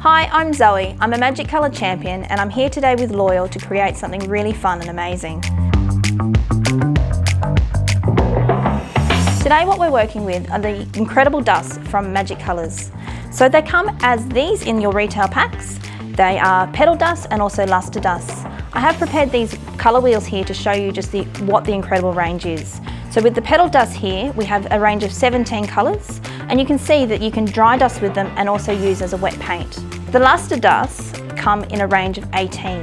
Hi, I'm Zoe. I'm a Magic Colour champion and I'm here today with Loyal to create something really fun and amazing. Today what we're working with are the incredible dusts from Magic Colours. So they come as these in your retail packs. They are Petal dusts and also Lustre dusts. I have prepared these colour wheels here to show you just what the incredible range is. So with the Petal dust here, we have a range of 17 colours, and you can see that you can dry dust with them and also use as a wet paint. The Lustre dusts come in a range of 18.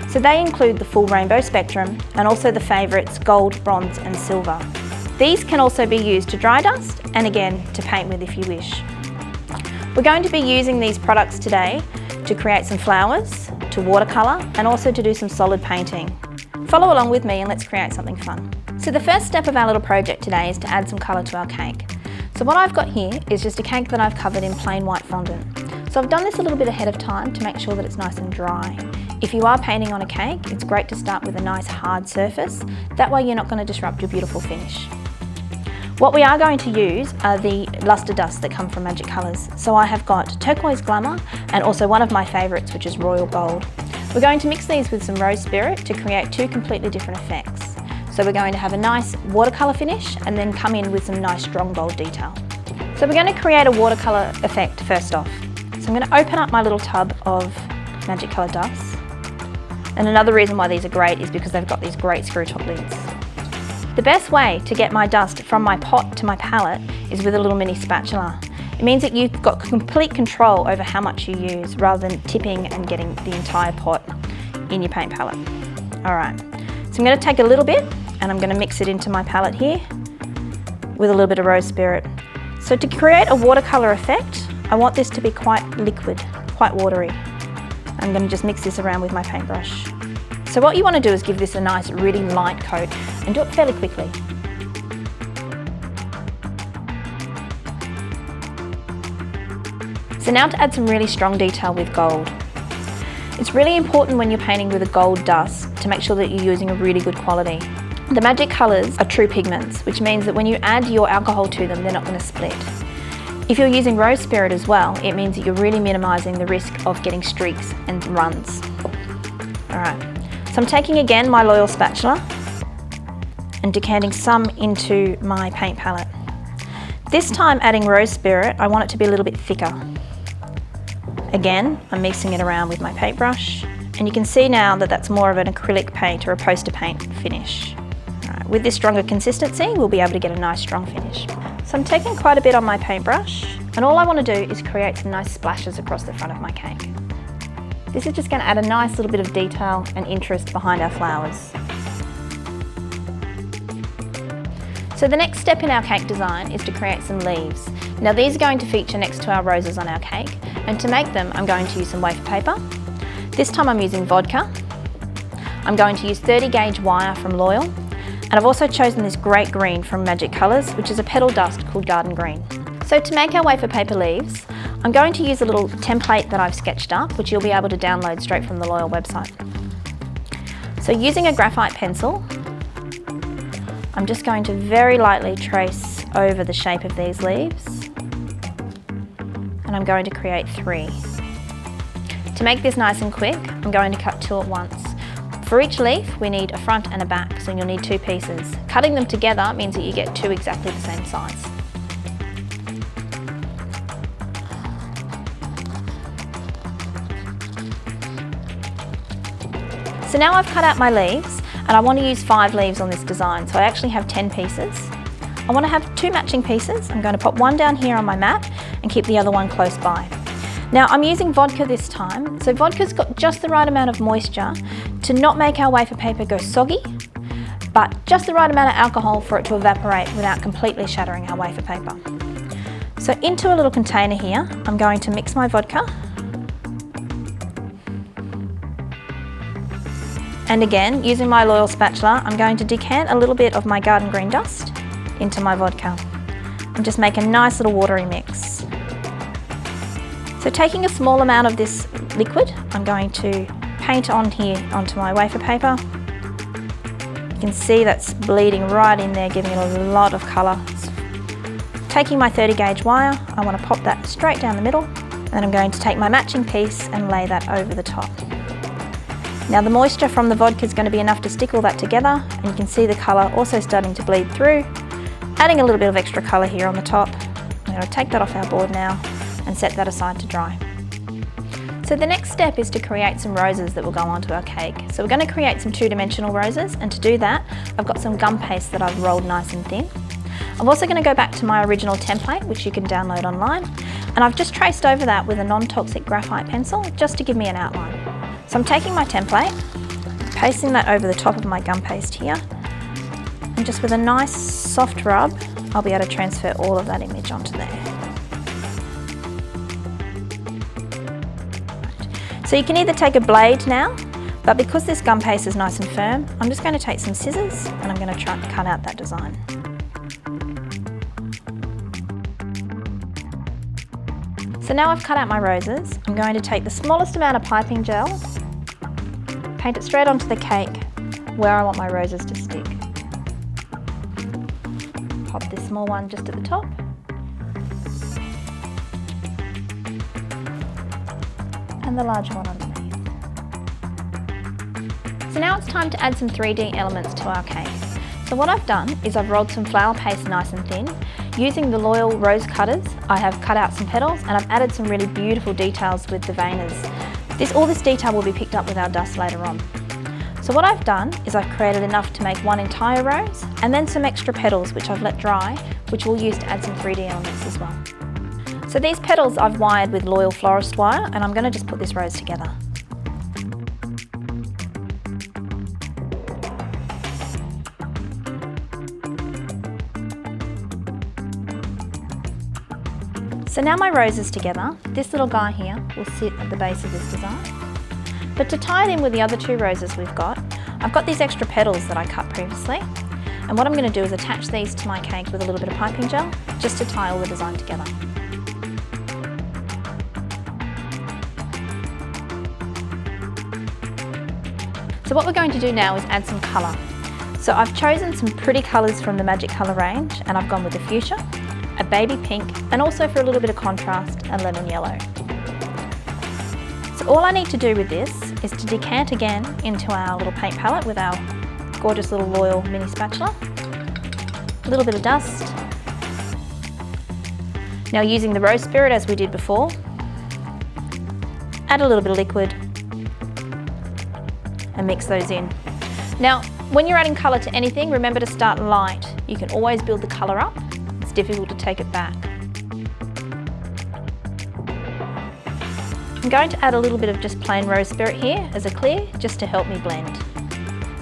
So they include the full rainbow spectrum and also the favourites gold, bronze and silver. These can also be used to dry dust and again to paint with if you wish. We're going to be using these products today to create some flowers, to watercolour and also to do some solid painting. Follow along with me and let's create something fun. So the first step of our little project today is to add some colour to our cake. So what I've got here is just a cake that I've covered in plain white fondant. So I've done this a little bit ahead of time to make sure that it's nice and dry. If you are painting on a cake, it's great to start with a nice hard surface. That way you're not going to disrupt your beautiful finish. What we are going to use are the Lustre dusts that come from Magic Colours. So I have got Turquoise Glamour and also one of my favourites, which is Royal Gold. We're going to mix these with some Rose Spirit to create two completely different effects. So we're going to have a nice watercolour finish and then come in with some nice strong bold detail. So we're going to create a watercolour effect first off. So I'm going to open up my little tub of Magic Colour dusts. And another reason why these are great is because they've got these great screw top lids. The best way to get my dust from my pot to my palette is with a little mini spatula. It means that you've got complete control over how much you use rather than tipping and getting the entire pot in your paint palette. Alright, so I'm going to take a little bit and I'm going to mix it into my palette here with a little bit of Rose Spirit. So to create a watercolour effect, I want this to be quite liquid, quite watery. I'm going to just mix this around with my paintbrush. So what you want to do is give this a nice really light coat and do it fairly quickly. So now to add some really strong detail with gold. It's really important when you're painting with a gold dust to make sure that you're using a really good quality. The Magic Colours are true pigments, which means that when you add your alcohol to them, they're not going to split. If you're using Rose Spirit as well, it means that you're really minimising the risk of getting streaks and runs. Alright, so I'm taking again my Loyal spatula and decanting some into my paint palette. This time adding Rose Spirit, I want it to be a little bit thicker. Again, I'm mixing it around with my paintbrush and you can see now that that's more of an acrylic paint or a poster paint finish. Alright, with this stronger consistency, we'll be able to get a nice strong finish. So I'm taking quite a bit on my paintbrush and all I want to do is create some nice splashes across the front of my cake. This is just going to add a nice little bit of detail and interest behind our flowers. So the next step in our cake design is to create some leaves. Now these are going to feature next to our roses on our cake, and to make them I'm going to use some wafer paper. This time I'm using vodka. I'm going to use 30 gauge wire from Loyal, and I've also chosen this great green from Magic Colours, which is a petal dust called Garden Green. So to make our wafer paper leaves, I'm going to use a little template that I've sketched up, which you'll be able to download straight from the Loyal website. So using a graphite pencil, I'm just going to very lightly trace over the shape of these leaves, and I'm going to create 3. To make this nice and quick, I'm going to cut 2 at once. For each leaf, we need a front and a back, so you'll need 2 pieces. Cutting them together means that you get 2 exactly the same size. So now I've cut out my leaves, and I want to use 5 leaves on this design, so I actually have 10 pieces. I want to have 2 matching pieces. I'm going to pop one down here on my mat and keep the other one close by. Now I'm using vodka this time, so vodka's got just the right amount of moisture to not make our wafer paper go soggy, but just the right amount of alcohol for it to evaporate without completely shattering our wafer paper. So into a little container here, I'm going to mix my vodka. And again, using my Loyal spatula, I'm going to decant a little bit of my Garden Green dust into my vodka and just make a nice little watery mix. So taking a small amount of this liquid, I'm going to paint on here onto my wafer paper. You can see that's bleeding right in there, giving it a lot of colour. Taking my 30 gauge wire, I want to pop that straight down the middle And I'm going to take my matching piece and lay that over the top. Now the moisture from the vodka is going to be enough to stick all that together, and you can see the colour also starting to bleed through. Adding a little bit of extra colour here on the top. I'm going to take that off our board now and set that aside to dry. So the next step is to create some roses that will go onto our cake. So we're going to create some two-dimensional roses, and to do that I've got some gum paste that I've rolled nice and thin. I'm also going to go back to my original template, which you can download online, and I've just traced over that with a non-toxic graphite pencil just to give me an outline. So I'm taking my template, pasting that over the top of my gum paste here, and just with a nice soft rub I'll be able to transfer all of that image onto there. So you can either take a blade now, but because this gum paste is nice and firm, I'm just going to take some scissors and I'm going to try and cut out that design. So now I've cut out my roses, I'm going to take the smallest amount of piping gel, paint it straight onto the cake where I want my roses to stick. Pop this small one just at the top. And the larger one underneath. So now it's time to add some 3D elements to our cake. So what I've done is I've rolled some flower paste nice and thin. Using the Loyal rose cutters, I have cut out some petals and I've added some really beautiful details with the veiners. All this detail will be picked up with our dust later on. So what I've done is I've created enough to make one entire rose and then some extra petals which I've let dry, which we'll use to add some 3D elements as well. So these petals I've wired with Loyal florist wire, and I'm going to just put this rose together. So now my rose is together, this little guy here will sit at the base of this design. But to tie it in with the other two roses we've got, I've got these extra petals that I cut previously. And what I'm going to do is attach these to my cake with a little bit of piping gel, just to tie all the design together. So what we're going to do now is add some colour. So I've chosen some pretty colours from the Magic Colour range, and I've gone with a fuchsia, a baby pink, and also for a little bit of contrast, a lemon yellow. So all I need to do with this is to decant again into our little paint palette with our gorgeous little Loyal mini spatula. A little bit of dust. Now using the rose spirit as we did before, add a little bit of liquid and mix those in. Now, when you're adding colour to anything, remember to start light. You can always build the colour up. It's difficult to take it back. I'm going to add a little bit of just plain rose spirit here as a clear, just to help me blend.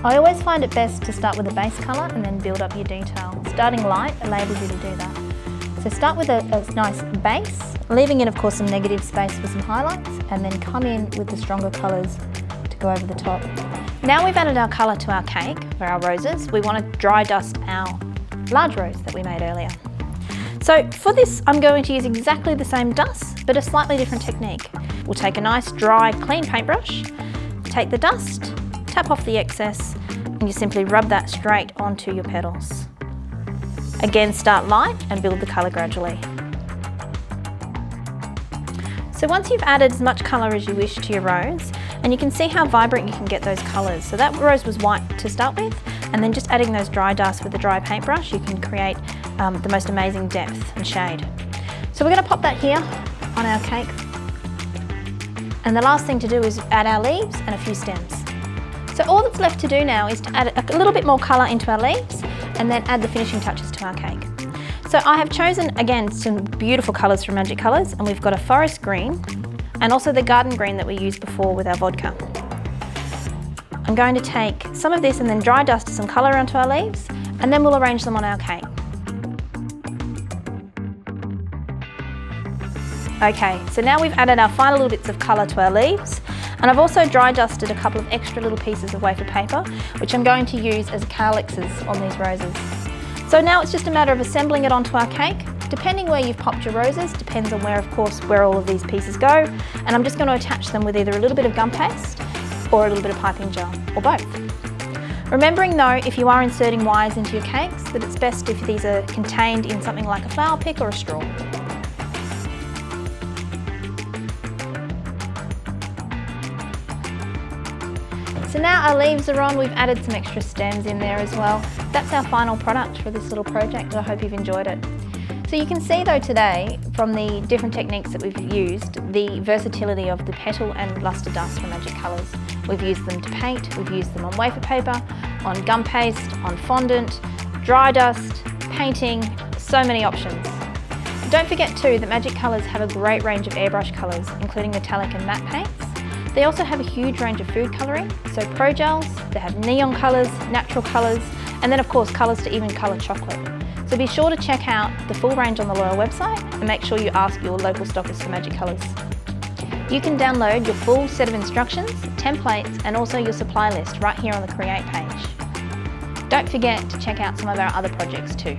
I always find it best to start with a base colour and then build up your detail. Starting light enables you to do that. So start with a nice base, leaving in of course some negative space for some highlights, and then come in with the stronger colours to go over the top. Now we've added our colour to our cake for our roses, we want to dry dust our large rose that we made earlier. So for this I'm going to use exactly the same dust but a slightly different technique. We'll take a nice dry clean paintbrush, take the dust, tap off the excess, and you simply rub that straight onto your petals. Again, start light and build the colour gradually. So once you've added as much colour as you wish to your rose, and you can see how vibrant you can get those colours. So that rose was white to start with, and then just adding those dry dust with a dry paintbrush, you can create the most amazing depth and shade. So we're going to pop that here on our cake. And the last thing to do is add our leaves and a few stems. So all that's left to do now is to add a little bit more colour into our leaves and then add the finishing touches to our cake. So I have chosen, again, some beautiful colours from Magic Colours, and we've got a forest green and also the garden green that we used before with our vodka. I'm going to take some of this and then dry dust some colour onto our leaves, and then we'll arrange them on our cake. Okay, so now we've added our final little bits of colour to our leaves, and I've also dry dusted a couple of extra little pieces of wafer paper, which I'm going to use as calyxes on these roses. So now it's just a matter of assembling it onto our cake. Depending where you've popped your roses, depends on where, of course, where all of these pieces go, and I'm just going to attach them with either a little bit of gum paste or a little bit of piping gel, or both. Remembering though, if you are inserting wires into your cakes, that it's best if these are contained in something like a flower pick or a straw. So now our leaves are on, we've added some extra stems in there as well. That's our final product for this little project. I hope you've enjoyed it. So you can see though today, from the different techniques that we've used, the versatility of the Petal and Lustre dust from Magic Colours. We've used them to paint, we've used them on wafer paper, on gum paste, on fondant, dry dust, painting, so many options. Don't forget too that Magic Colours have a great range of airbrush colours, including metallic and matte paints. They also have a huge range of food colouring, so pro gels, they have neon colours, natural colours, and then of course colours to even colour chocolate. So be sure to check out the full range on the Loyal website and make sure you ask your local stockist for Magic Colours. You can download your full set of instructions, templates, and also your supply list right here on the Create page. Don't forget to check out some of our other projects too.